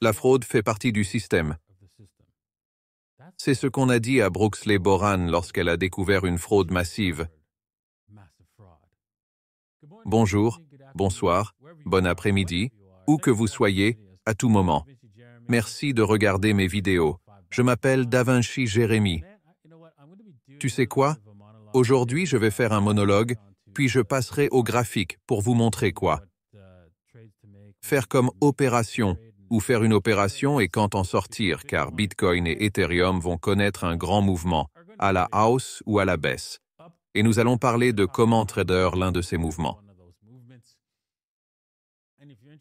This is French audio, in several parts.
La fraude fait partie du système. C'est ce qu'on a dit à Brooksley Boran lorsqu'elle a découvert une fraude massive. Bonjour, bonsoir, bon après-midi, où que vous soyez, à tout moment. Merci de regarder mes vidéos. Je m'appelle DaVinci Jérémy. Tu sais quoi? Aujourd'hui, je vais faire un monologue, puis je passerai au graphique pour vous montrer quoi. Faire comme opération, ou faire une opération et quand en sortir, car Bitcoin et Ethereum vont connaître un grand mouvement, à la hausse ou à la baisse. Et nous allons parler de comment trader l'un de ces mouvements.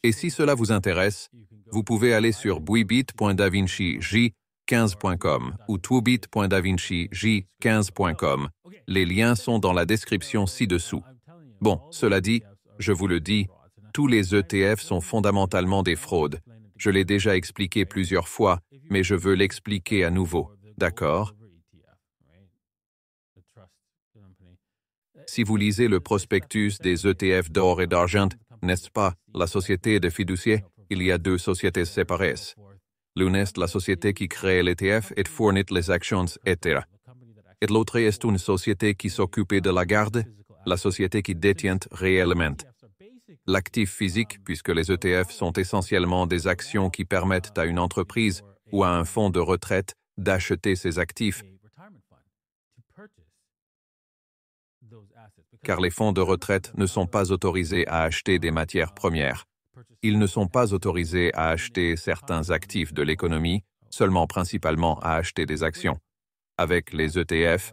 Et si cela vous intéresse, vous pouvez aller sur bybit.davincij15.com ou twobit.davincij15.com. Les liens sont dans la description ci-dessous. Bon, cela dit, je vous le dis, tous les ETF sont fondamentalement des fraudes. Je l'ai déjà expliqué plusieurs fois, mais je veux l'expliquer à nouveau. D'accord? Si vous lisez le prospectus des ETF d'or et d'argent, n'est-ce pas, la société de fiduciaires, il y a deux sociétés séparées. L'une est la société qui crée l'ETF et fournit les actions, etc. Et l'autre est une société qui s'occupe de la garde, la société qui détient réellement l'actif physique, puisque les ETF sont essentiellement des actions qui permettent à une entreprise ou à un fonds de retraite d'acheter ces actifs, car les fonds de retraite ne sont pas autorisés à acheter des matières premières. Ils ne sont pas autorisés à acheter certains actifs de l'économie, seulement principalement à acheter des actions. Avec les ETF,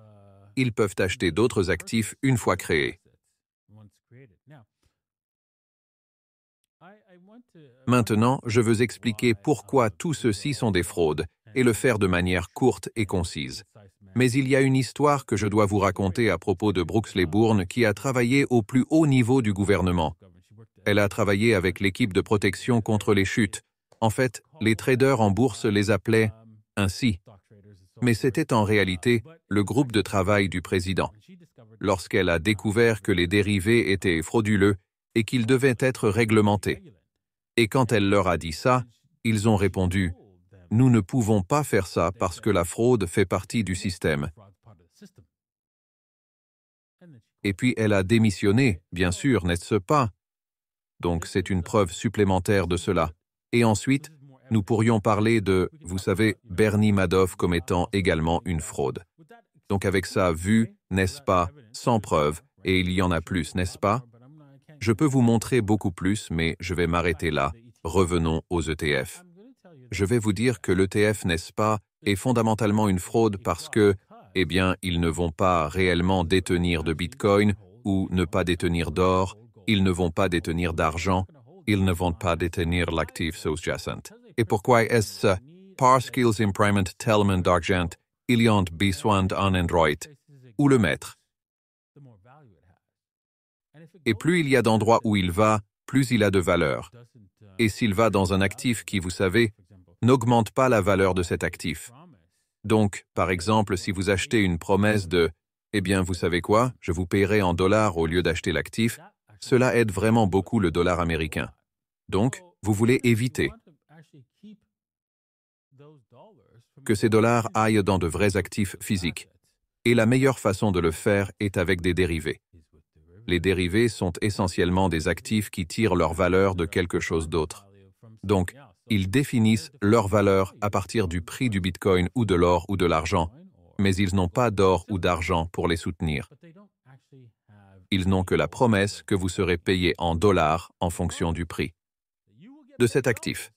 ils peuvent acheter d'autres actifs une fois créés. Maintenant, je veux expliquer pourquoi tout ceci sont des fraudes et le faire de manière courte et concise. Mais il y a une histoire que je dois vous raconter à propos de Brooksley Bourne qui a travaillé au plus haut niveau du gouvernement. Elle a travaillé avec l'équipe de protection contre les chutes. En fait, les traders en bourse les appelaient ainsi. Mais c'était en réalité le groupe de travail du président. Lorsqu'elle a découvert que les dérivés étaient frauduleux et qu'ils devaient être réglementés. Et quand elle leur a dit ça, ils ont répondu « Nous ne pouvons pas faire ça parce que la fraude fait partie du système. » Et puis elle a démissionné, bien sûr, n'est-ce pas? Donc c'est une preuve supplémentaire de cela. Et ensuite, nous pourrions parler de, vous savez, Bernie Madoff comme étant également une fraude. Donc avec ça vu, n'est-ce pas, sans preuve, et il y en a plus, n'est-ce pas? Je peux vous montrer beaucoup plus, mais je vais m'arrêter là. Revenons aux ETF. Je vais vous dire que l'ETF, n'est-ce pas, est fondamentalement une fraude parce que, eh bien, ils ne vont pas réellement détenir de Bitcoin ou ne pas détenir d'or, ils ne vont pas détenir d'argent, ils ne vont pas détenir l'actif sous-jacent. Et pourquoi est-ce parce qu'ils impriment tellement d'argent, ils ont besoin d'un Android? Où le mettre? Et plus il y a d'endroits où il va, plus il a de valeur. Et s'il va dans un actif qui, vous savez, n'augmente pas la valeur de cet actif. Donc, par exemple, si vous achetez une promesse de « Eh bien, vous savez quoi, je vous paierai en dollars au lieu d'acheter l'actif », cela aide vraiment beaucoup le dollar américain. Donc, vous voulez éviter que ces dollars aillent dans de vrais actifs physiques. Et la meilleure façon de le faire est avec des dérivés. Les dérivés sont essentiellement des actifs qui tirent leur valeur de quelque chose d'autre. Donc, ils définissent leur valeur à partir du prix du Bitcoin ou de l'or ou de l'argent, mais ils n'ont pas d'or ou d'argent pour les soutenir. Ils n'ont que la promesse que vous serez payé en dollars en fonction du prix de cet actif.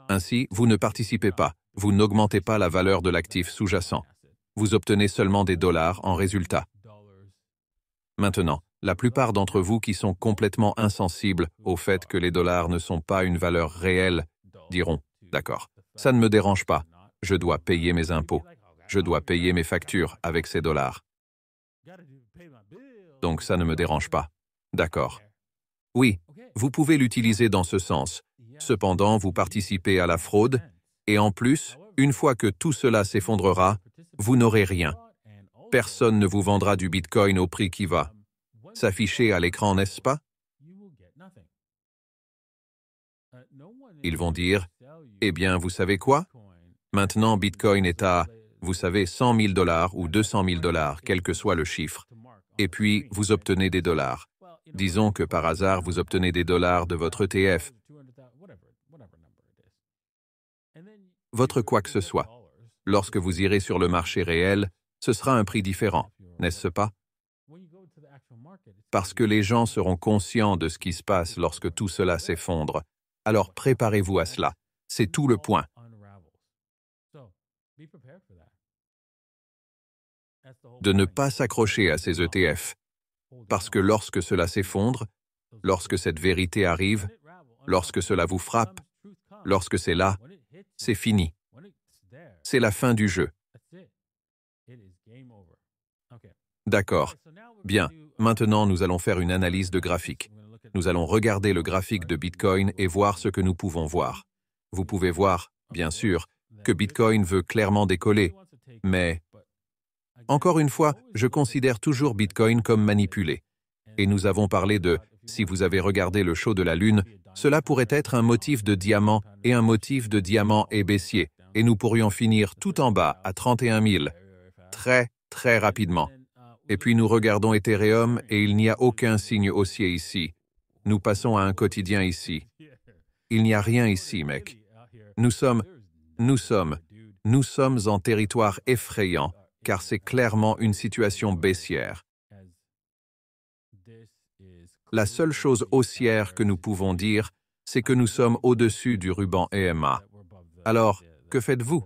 Ainsi, vous ne participez pas, vous n'augmentez pas la valeur de l'actif sous-jacent. Vous obtenez seulement des dollars en résultat. Maintenant, la plupart d'entre vous qui sont complètement insensibles au fait que les dollars ne sont pas une valeur réelle diront « D'accord, ça ne me dérange pas, je dois payer mes impôts, je dois payer mes factures avec ces dollars. Donc ça ne me dérange pas. D'accord. Oui, vous pouvez l'utiliser dans ce sens. Cependant, vous participez à la fraude, et en plus, une fois que tout cela s'effondrera, vous n'aurez rien. Personne ne vous vendra du Bitcoin au prix qui va. s'afficher à l'écran, n'est-ce pas? Ils vont dire, eh bien, vous savez quoi? Maintenant, Bitcoin est à, vous savez, 100 000 $ ou 200 000 $, quel que soit le chiffre. Et puis, vous obtenez des dollars. Disons que par hasard, vous obtenez des dollars de votre ETF, votre quoi que ce soit. Lorsque vous irez sur le marché réel, ce sera un prix différent, n'est-ce pas? Parce que les gens seront conscients de ce qui se passe lorsque tout cela s'effondre. Alors préparez-vous à cela. C'est tout le point. De ne pas s'accrocher à ces ETF. Parce que lorsque cela s'effondre, lorsque cette vérité arrive, lorsque cela vous frappe, lorsque c'est là, c'est fini. C'est la fin du jeu. D'accord. Bien. Maintenant, nous allons faire une analyse de graphique. Nous allons regarder le graphique de Bitcoin et voir ce que nous pouvons voir. Vous pouvez voir, bien sûr, que Bitcoin veut clairement décoller, mais encore une fois, je considère toujours Bitcoin comme manipulé. Et nous avons parlé de, si vous avez regardé le show de la Lune, cela pourrait être un motif de diamant et un motif de diamant est baissier, et nous pourrions finir tout en bas à 31 000, très rapidement. Et puis nous regardons Ethereum et il n'y a aucun signe haussier ici. Nous passons à un quotidien ici. Il n'y a rien ici, mec. Nous sommes en territoire effrayant, car c'est clairement une situation baissière. La seule chose haussière que nous pouvons dire, c'est que nous sommes au-dessus du ruban EMA. Alors, que faites-vous?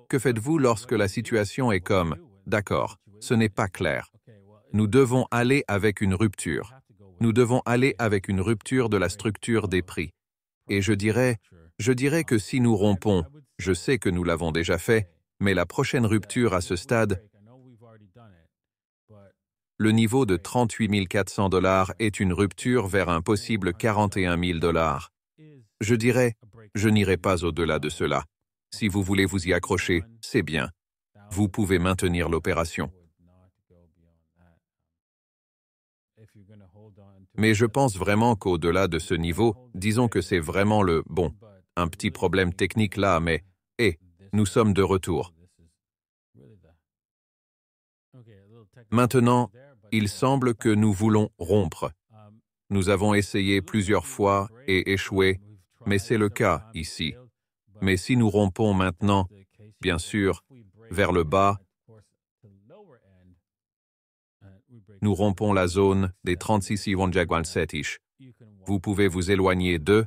Que faites-vous lorsque la situation est comme « D'accord, ce n'est pas clair. Nous devons aller avec une rupture. Nous devons aller avec une rupture de la structure des prix. » Et je dirais que si nous rompons, je sais que nous l'avons déjà fait, mais la prochaine rupture à ce stade, le niveau de 38 400 $ est une rupture vers un possible 41 000 $. Je dirais, je n'irai pas au-delà de cela. Si vous voulez vous y accrocher, c'est bien. Vous pouvez maintenir l'opération. Mais je pense vraiment qu'au-delà de ce niveau, disons que c'est vraiment un petit problème technique là, mais, nous sommes de retour. Maintenant, il semble que nous voulons rompre. Nous avons essayé plusieurs fois et échoué, mais c'est le cas ici. Mais si nous rompons maintenant, bien sûr, vers le bas, nous rompons la zone des 36,7 $. Vous pouvez vous éloigner de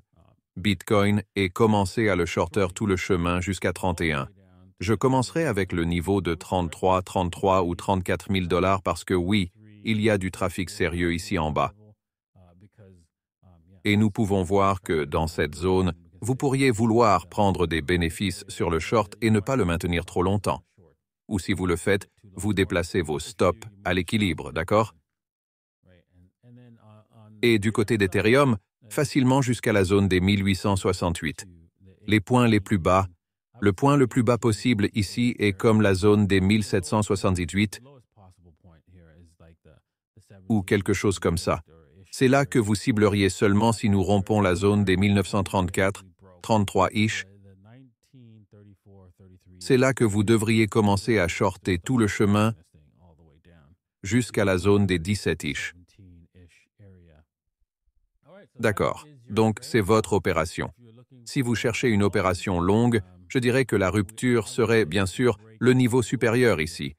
Bitcoin et commencer à le shorter tout le chemin jusqu'à 31. Je commencerai avec le niveau de 33 ou 34 000 $ parce que oui, il y a du trafic sérieux ici en bas. Et nous pouvons voir que dans cette zone, vous pourriez vouloir prendre des bénéfices sur le short et ne pas le maintenir trop longtemps. Ou si vous le faites, vous déplacez vos stops à l'équilibre, d'accord? Et du côté d'Ethereum, facilement jusqu'à la zone des 1868. Les points les plus bas, le point le plus bas possible ici est comme la zone des 1778 ou quelque chose comme ça. C'est là que vous cibleriez seulement si nous rompons la zone des 1934, 33-ish. C'est là que vous devriez commencer à shorter tout le chemin jusqu'à la zone des 17-ish. D'accord. Donc, c'est votre opération. Si vous cherchez une opération longue, je dirais que la rupture serait, bien sûr, le niveau supérieur ici.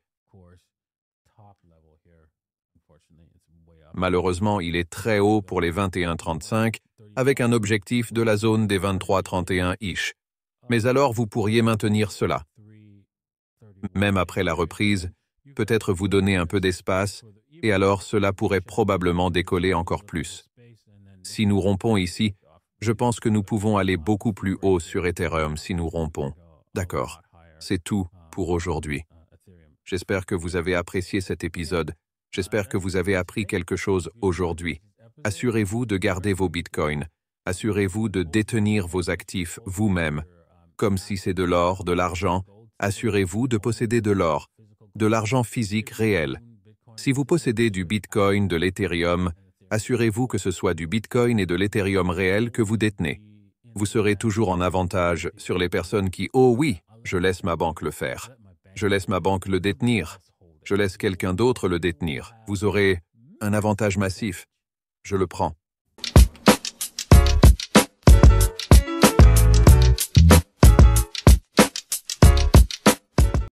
Malheureusement, il est très haut pour les 21,35, avec un objectif de la zone des 23,31-ish. Mais alors, vous pourriez maintenir cela. Même après la reprise, peut-être vous donner un peu d'espace, et alors cela pourrait probablement décoller encore plus. Si nous rompons ici, je pense que nous pouvons aller beaucoup plus haut sur Ethereum si nous rompons. D'accord. C'est tout pour aujourd'hui. J'espère que vous avez apprécié cet épisode. J'espère que vous avez appris quelque chose aujourd'hui. Assurez-vous de garder vos bitcoins. Assurez-vous de détenir vos actifs vous-même. Comme si c'est de l'or, de l'argent, assurez-vous de posséder de l'or, de l'argent physique réel. Si vous possédez du Bitcoin, de l'Ethereum, assurez-vous que ce soit du Bitcoin et de l'Ethereum réel que vous détenez. Vous serez toujours en avantage sur les personnes qui « Oh oui, je laisse ma banque le faire. Je laisse ma banque le détenir. Je laisse quelqu'un d'autre le détenir. » Vous aurez un avantage massif. Je le prends.